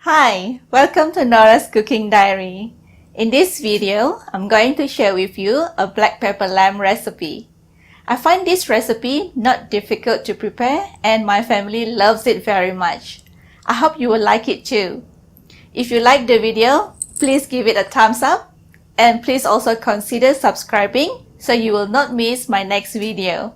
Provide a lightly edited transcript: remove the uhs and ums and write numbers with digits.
Hi, welcome to Norah's Cooking Diary. In this video, I'm going to share with you a black pepper lamb recipe. I find this recipe not difficult to prepare and my family loves it very much. I hope you will like it too. If you like the video, please give it a thumbs up and please also consider subscribing so you will not miss my next video.